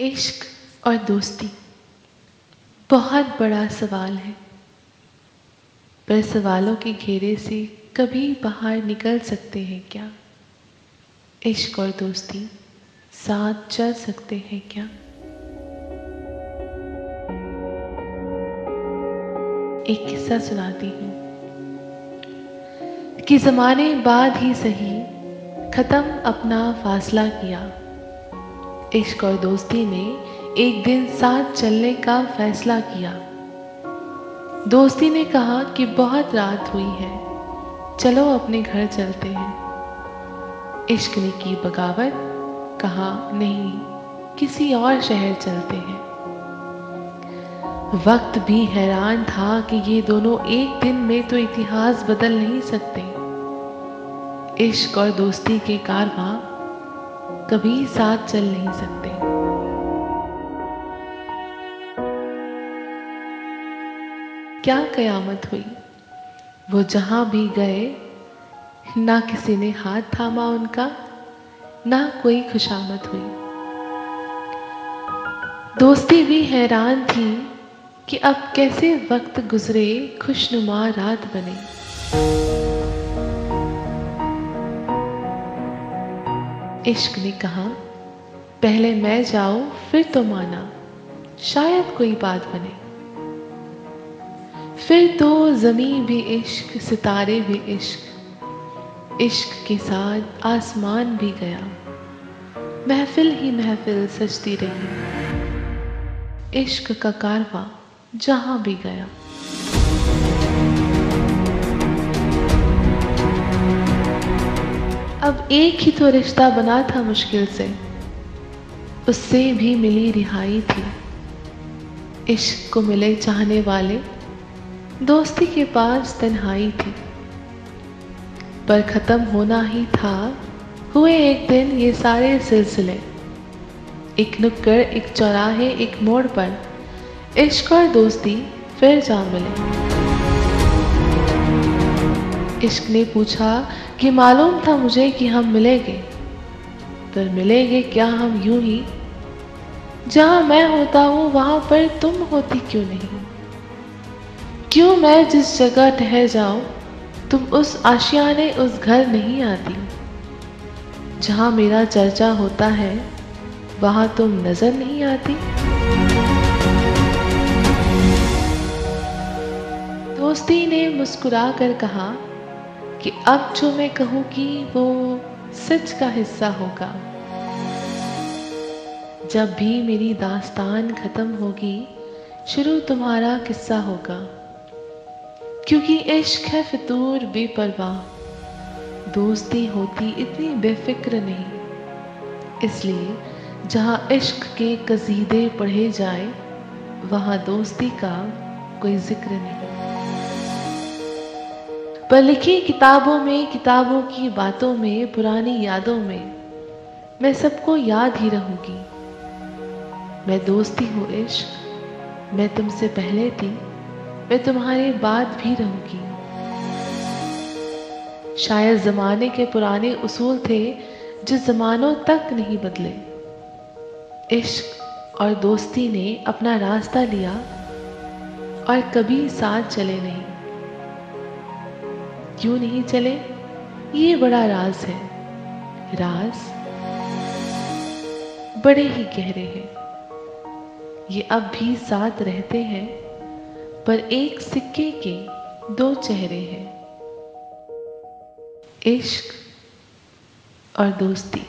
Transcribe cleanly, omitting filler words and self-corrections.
इश्क और दोस्ती बहुत बड़ा सवाल है, पर सवालों के घेरे से कभी बाहर निकल सकते हैं क्या? इश्क और दोस्ती साथ चल सकते हैं क्या? एक किस्सा सुनाती हूँ कि ज़माने बाद ही सही खत्म अपना फासला किया। इश्क और दोस्ती ने एक दिन साथ चलने का फैसला किया। दोस्ती ने कहा कि बहुत रात हुई है, चलो अपने घर चलते हैं। इश्क ने की बगावत, कहा नहीं, किसी और शहर चलते हैं। वक्त भी हैरान था कि ये दोनों एक दिन में तो इतिहास बदल नहीं सकते। इश्क और दोस्ती के कारवां कभी साथ चल नहीं सकते। क्या कयामत हुई, वो जहां भी गए ना किसी ने हाथ थामा उनका, ना कोई खुशामद हुई। दोस्ती भी हैरान थी कि अब कैसे वक्त गुजरे, खुशनुमा रात बने। इश्क ने कहा पहले मैं जाऊं फिर तो माना, शायद कोई बात बने। फिर तो ज़मीं भी इश्क, सितारे भी इश्क, इश्क के साथ आसमान भी गया। महफिल ही महफिल सजती रही, इश्क का कारवां जहां भी गया। अब एक ही तो रिश्ता बना था मुश्किल से, उससे भी मिली रिहाई थी। इश्क को मिले चाहने वाले, दोस्ती के पास तन्हाई थी। पर खत्म होना ही था, हुए एक दिन ये सारे सिलसिले। एक नुक्कड़, एक चौराहे, एक मोड़ पर इश्क और दोस्ती फिर जा मिले। इश्क ने पूछा कि मालूम था मुझे कि हम मिलेंगे, पर मिलेंगे क्या हम यूं ही? जहां मैं होता हूं वहां पर तुम होती क्यों नहीं? क्यों मैं जिस जगह ठहर जाऊं, तुम उस आशियाने उस घर नहीं आती? जहां मेरा चर्चा होता है वहां तुम नजर नहीं आती? दोस्ती ने मुस्कुरा कर कहा कि अब जो मैं कहूंगी वो सच का हिस्सा होगा। जब भी मेरी दास्तान खत्म होगी, शुरू तुम्हारा किस्सा होगा। क्योंकि इश्क है फितूर बेपरवाह, दोस्ती होती इतनी बेफिक्र नहीं। इसलिए जहाँ इश्क के कसीदे पढ़े जाए, वहाँ दोस्ती का कोई जिक्र नहीं। पर लिखी किताबों में, किताबों की बातों में, पुरानी यादों में मैं सबको याद ही रहूंगी। मैं दोस्ती हूँ इश्क, मैं तुमसे पहले थी, मैं तुम्हारे बाद भी रहूंगी। शायद जमाने के पुराने उसूल थे जो जमानों तक नहीं बदले। इश्क और दोस्ती ने अपना रास्ता लिया और कभी साथ चले नहीं। क्यों नहीं चले, ये बड़ा राज है। राज बड़े ही गहरे हैं। ये अब भी साथ रहते हैं, पर एक सिक्के के दो चेहरे हैं, इश्क और दोस्ती।